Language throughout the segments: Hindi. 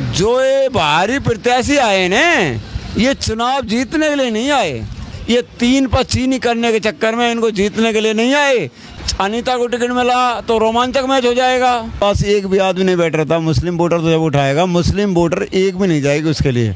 जो ये बाहरी प्रत्याशी आए ना, ये चुनाव जीतने के लिए नहीं आए, ये 3 पर चीनी करने के चक्कर में इनको जीतने के लिए नहीं आए। अनीता को टिकट मिला तो रोमांचक मैच हो जाएगा। बस एक भी आदमी नहीं बैठ रहा था। मुस्लिम वोटर तो जब उठाएगा, मुस्लिम वोटर एक भी नहीं जाएगी उसके लिए।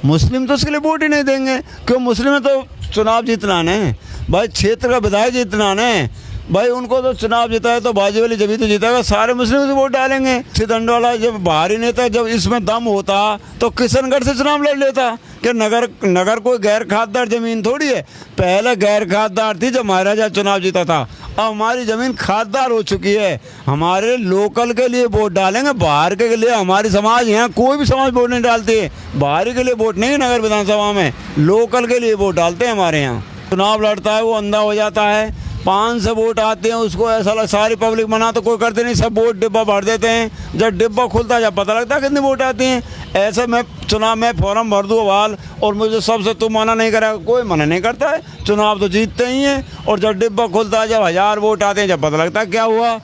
मुस्लिम तो उसके लिए वोट ही नहीं देंगे, क्यों? मुस्लिम तो चुनाव जीतना है भाई, क्षेत्र का विधायक जीतना है भाई। उनको तो चुनाव जीता है तो बाजी वाली जब तो जीतेगा, सारे मुस्लिम से वोट डालेंगे। दंडवाला जब बाहरी नेता, जब इसमें दम होता तो किशनगढ़ से चुनाव लड़ लेता। कि नगर कोई गैर खासदार जमीन थोड़ी है। पहले गैर खासदार थी जब महाराजा चुनाव जीता था, अब हमारी जमीन खासदार हो चुकी है। हमारे लोकल के लिए वोट डालेंगे, बाहर के लिए हमारी समाज, यहाँ कोई भी समाज वोट नहीं डालती है। बाहरी के लिए वोट नहीं, नगर विधानसभा में लोकल के लिए वोट डालते हैं हमारे यहाँ। चुनाव लड़ता है वो अंधा हो जाता है। 500 वोट आते हैं, उसको ऐसा लग सारी पब्लिक मना तो कोई करते नहीं, सब वोट डिब्बा भर देते हैं। जब डिब्बा खुलता है जब पता लगता है कितने वोट आते हैं। ऐसे मैं चुनाव में फॉर्म भर दूँ अवाल और मुझे सबसे तुम मना नहीं करेगा, कोई मना नहीं करता है। चुनाव तो जीतते ही हैं। और जब डिब्बा खुलता है, जब 1000 वोट आते हैं, जब पता लगता है क्या हुआ,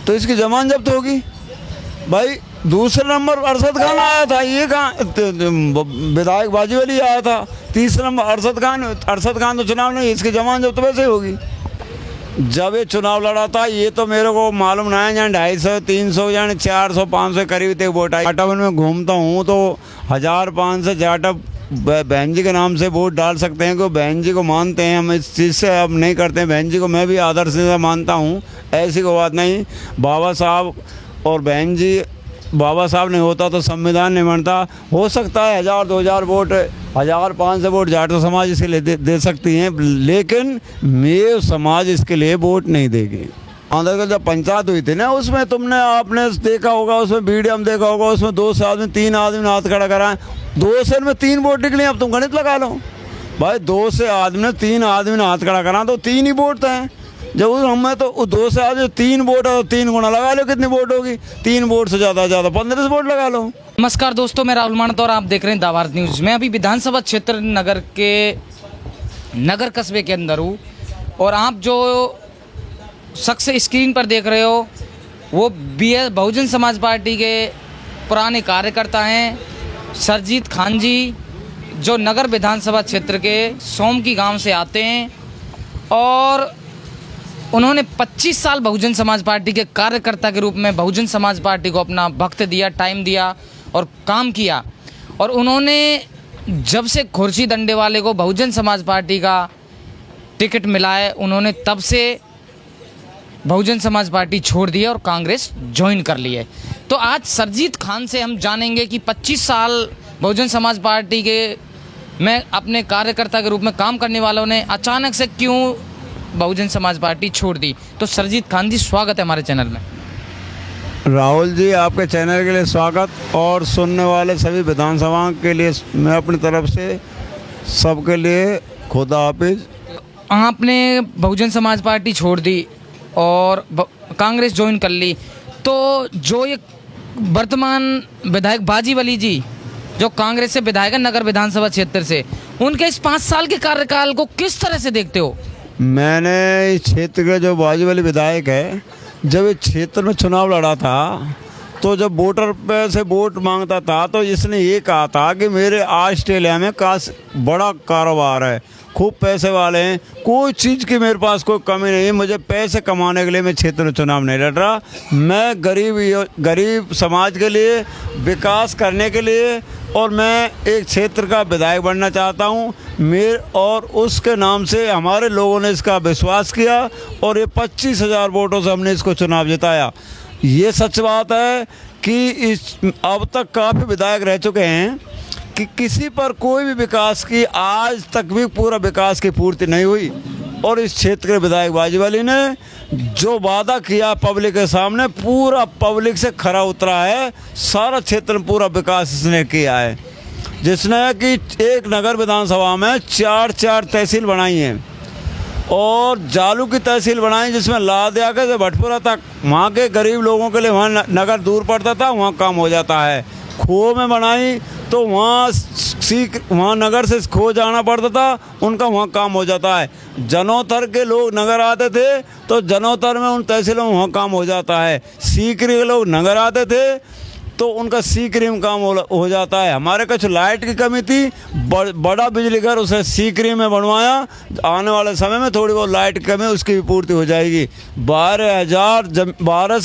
तो इसकी जमान जब्त होगी भाई। दूसरे नंबर अरशद खान आया था, ये कहाँ विधायक बाजी वाली आया था। तीसरे नंबर अरशद खान तो चुनाव नहीं, इसकी जमान जब्त वैसे ही होगी। जब ये चुनाव लड़ा था, ये तो मेरे को मालूम ना है, जहाँ 250, 300 यानी 400, 500 करीब थे वोट आई। जाटव में घूमता हूँ तो 1500 जाटव बहन जी के नाम से वोट डाल सकते हैं, क्योंकि बहन जी को मानते हैं। हम इस चीज़ से अब नहीं करते हैं। बहन जी को मैं भी आदर्श से मानता हूँ, ऐसी कोई बात नहीं। बाबा साहब और बहन जी, बाबा साहब नहीं होता तो संविधान नहीं बनता। हो सकता है 1000, 2000 वोट, 1500 वोट जाटव समाज इसके लिए दे सकती हैं, लेकिन मेव समाज इसके लिए वोट नहीं देगी। आंध्र का जब पंचायत हुई थी ना, उसमें आपने देखा होगा, उसमें वीडियो में देखा होगा, उसमें 2 से आदमी 3 आदमी हाथ खड़ा कराएं, 2 से में 3 वोट निकले। अब तुम गणित लगा लो भाई, 2 से आदमी ने 3 आदमी ने हाथ खड़ा करा तो 3 ही वोट हैं। जब हमें तो 2 से आदमी 3 वोट है तो 3 गुना लगा लो, कितनी वोट होगी? 3 वोट से ज़्यादा 15 वोट लगा लो। नमस्कार दोस्तों, मैं राहुल मानत और आप देख रहे हैं द भारत न्यूज़। मैं अभी विधानसभा क्षेत्र नगर कस्बे के अंदर हूँ और आप जो शख्स स्क्रीन पर देख रहे हो वो बहुजन समाज पार्टी के पुराने कार्यकर्ता हैं, सरजीत खान जी, जो नगर विधानसभा क्षेत्र के सोमकी गांव से आते हैं और उन्होंने 25 साल बहुजन समाज पार्टी के कार्यकर्ता के रूप में बहुजन समाज पार्टी को अपना वक्त दिया, टाइम दिया और काम किया। और उन्होंने जब से खुर्शीद अंडेवाले को बहुजन समाज पार्टी का टिकट मिला है, उन्होंने तब से बहुजन समाज पार्टी छोड़ दी है और कांग्रेस ज्वाइन कर ली है। तो आज सरजीत खान से हम जानेंगे कि 25 साल बहुजन समाज पार्टी के में अपने कार्यकर्ता के रूप में काम करने वालों ने अचानक से क्यों बहुजन समाज पार्टी छोड़ दी। तो सरजीत खान जी, स्वागत है हमारे चैनल में। राहुल जी, आपके चैनल के लिए स्वागत, और सुनने वाले सभी विधानसभा के लिए मैं अपनी तरफ से सबके लिए खुदा हाफिज। आपने बहुजन समाज पार्टी छोड़ दी और कांग्रेस ज्वाइन कर ली, तो जो ये वर्तमान विधायक बाजी वाली जी, जो कांग्रेस से विधायक है नगर विधानसभा क्षेत्र से, उनके इस 5 साल के कार्यकाल को किस तरह से देखते हो? मैंने इस क्षेत्र के जो बाजी वाली विधायक है, जब इस क्षेत्र में चुनाव लड़ा था तो जब वोटर पे से वोट मांगता था तो इसने ये कहा था कि मेरे ऑस्ट्रेलिया में बड़ा कारोबार है, खूब पैसे वाले हैं, कोई चीज़ की मेरे पास कोई कमी नहीं है, मुझे पैसे कमाने के लिए मैं क्षेत्र में चुनाव नहीं लड़ रहा, मैं गरीब समाज के लिए, विकास करने के लिए, और मैं एक क्षेत्र का विधायक बनना चाहता हूँ। और उसके नाम से हमारे लोगों ने इसका विश्वास किया और ये 25,000 वोटों से हमने इसको चुनाव जिताया। ये सच बात है कि अब तक काफ़ी विधायक रह चुके हैं कि किसी पर कोई भी विकास की आज तक भी पूरा विकास की पूर्ति नहीं हुई, और इस क्षेत्र के विधायक बाजीवाली ने जो वादा किया पब्लिक के सामने, पूरा पब्लिक से खरा उतरा है। सारा क्षेत्र में पूरा विकास इसने किया है, जिसने कि एक नगर विधानसभा में 4 तहसील बनाई हैं और जालू की तहसील बनाई, जिसमें लादिया के से भटपुरा तक वहाँ के गरीब लोगों के लिए वहाँ नगर दूर पड़ता था, वहाँ काम हो जाता है। खो में बनाई तो वहाँ नगर से खो जाना पड़ता था, उनका वहाँ काम हो जाता है। जनोतर के लोग नगर आते थे तो जनोतर में उन तहसीलों में वहाँ काम हो जाता है। सीकरी के लोग नगर आते थे तो उनका सी क्रीम काम हो जाता है। हमारे कुछ लाइट की कमी थी, बड़ा बिजली घर उसे सी क्रीम में बनवाया, आने वाले समय में थोड़ी बहुत लाइट की कमी उसकी भी पूर्ति हो जाएगी। 12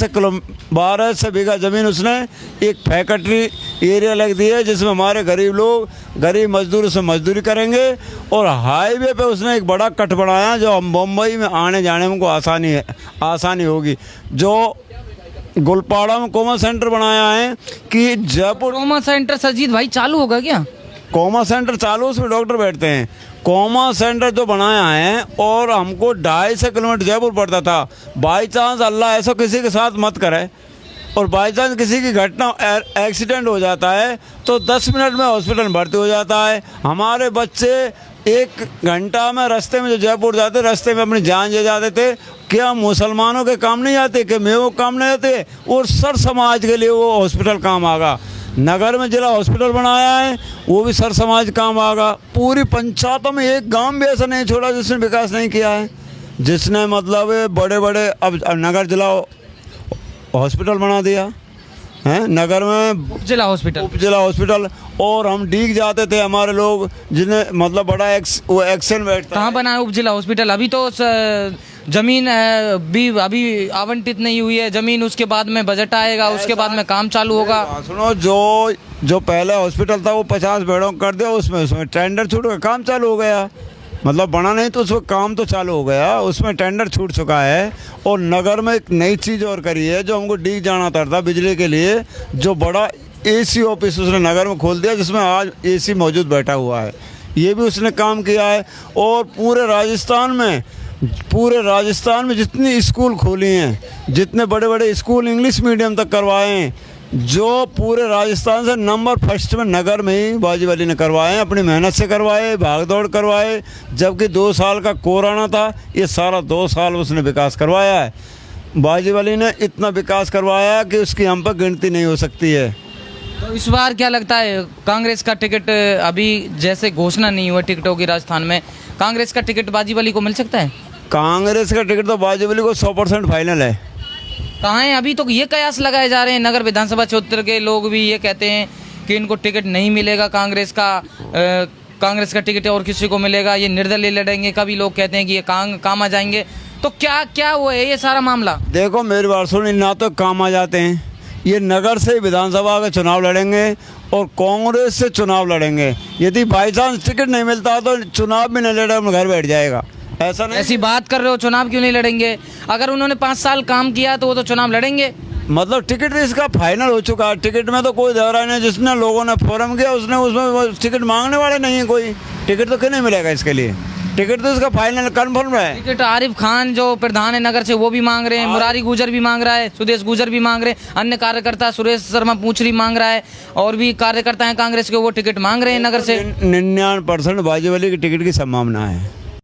से बीघा ज़मीन उसने एक फैक्ट्री एरिया लग दी है, जिसमें हमारे गरीब लोग, गरीब मजदूर उसमें मजदूरी करेंगे। और हाईवे पे उसने एक बड़ा कट बनाया, जो मुंबई में आने जाने में उनको आसानी होगी। जो गुलपाड़ा में कोमा सेंटर बनाया है कि जयपुर कोमा सेंटर सरजीत भाई चालू होगा क्या? कोमा सेंटर चालू, उसमें डॉक्टर बैठते हैं। कोमा सेंटर जो बनाया है, और हमको 250 किलोमीटर जयपुर पड़ता था। बाई चांस अल्लाह ऐसा किसी के साथ मत करे, और बाई चांस किसी की घटना एक्सीडेंट हो जाता है तो 10 मिनट में हॉस्पिटल में भर्ती हो जाता है। हमारे बच्चे 1 घंटा में रास्ते में जो जयपुर जाते, रास्ते में अपनी जान दे जाते थे। क्या मुसलमानों के काम नहीं आते, कि मेवों के काम नहीं आते? और सर समाज के लिए वो हॉस्पिटल काम आगा। नगर में जिला हॉस्पिटल बनाया है, वो भी सर समाज काम आगा। पूरी पंचायतों में एक गांव भी ऐसा नहीं छोड़ा जिसने विकास नहीं किया है, जिसने मतलब बड़े बड़े अब नगर जिला हॉस्पिटल बना दिया है। नगर में उप जिला हॉस्पिटल। और हम डीग जाते थे, हमारे लोग जिन्हें मतलब बड़ा एक्शन बैठता। कहाँ बना है उप जिला हॉस्पिटल? अभी तो जमीन भी अभी आवंटित नहीं हुई है जमीन, उसके बाद में बजट आएगा, उसके बाद में काम चालू होगा। सुनो, जो पहले हॉस्पिटल था वो 50 बेडों कर दिया, उसमें टेंडर छूट गया, काम चालू हो गया। मतलब बना नहीं तो उसमें काम तो चालू हो गया, उसमें टेंडर छूट चुका है। और नगर में एक नई चीज़ और करी है, जो हमको डी जाना था बिजली के लिए, जो बड़ा एसी ऑफिस उसने नगर में खोल दिया, जिसमें आज एसी मौजूद बैठा हुआ है। ये भी उसने काम किया है। और पूरे राजस्थान में जितनी स्कूल खोली हैं, जितने बड़े बड़े स्कूल इंग्लिश मीडियम तक करवाए हैं, जो पूरे राजस्थान से नंबर फर्स्ट में नगर में ही बाजीवाली ने करवाए हैं। अपनी मेहनत से करवाए, भाग दौड़ करवाए। जबकि 2 साल का कोरोना था, ये सारा 2 साल उसने विकास करवाया है। बाजीवाली ने इतना विकास करवाया कि उसकी हम पर गिनती नहीं हो सकती है। तो इस बार क्या लगता है, कांग्रेस का टिकट अभी जैसे घोषणा नहीं हुआ टिकटों की राजस्थान में, कांग्रेस का टिकट बाजीवाली को मिल सकता है? कांग्रेस का टिकट तो बाजीवाली को 100% फाइनल है। कहाँ है? अभी तो ये कयास लगाए जा रहे हैं, नगर विधानसभा क्षेत्र के लोग भी ये कहते हैं कि इनको टिकट नहीं मिलेगा कांग्रेस का टिकट और किसी को मिलेगा, ये निर्दलीय लड़ेंगे। कभी लोग कहते हैं कि ये काम आ जाएंगे। तो क्या वो है ये सारा मामला? देखो मेरी बात सुनो, ना तो काम आ जाते हैं, ये नगर से विधानसभा का चुनाव लड़ेंगे और कांग्रेस से चुनाव लड़ेंगे। यदि बाई चांस टिकट नहीं मिलता तो चुनाव भी नहीं लड़े, घर बैठ जाएगा। ऐसा नहीं, ऐसी बात कर रहे हो, चुनाव क्यों नहीं लड़ेंगे? अगर उन्होंने 5 साल काम किया तो वो तो चुनाव लड़ेंगे। मतलब टिकट इसका फाइनल हो चुका है, टिकट में तो कोई दौरा नहीं। जिसने लोगों ने फॉर्म किया उसमें टिकट मांगने वाले नहीं है कोई, टिकट तो क्यों नहीं मिलेगा इसके लिए? टिकट तो इसका फाइनल कन्फर्म है। टिकट आरिफ खान जो प्रधान है नगर से वो भी मांग रहे हैं, मुरारी गुजर भी मांग रहा है, सुदेश गुजर भी मांग रहे हैं, अन्य कार्यकर्ता सुरेश शर्मा पूछरी मांग रहा है, और भी कार्यकर्ता हैं कांग्रेस के, वो टिकट मांग रहे हैं नगर से। 99% बाजीवाली की टिकट की संभावना है।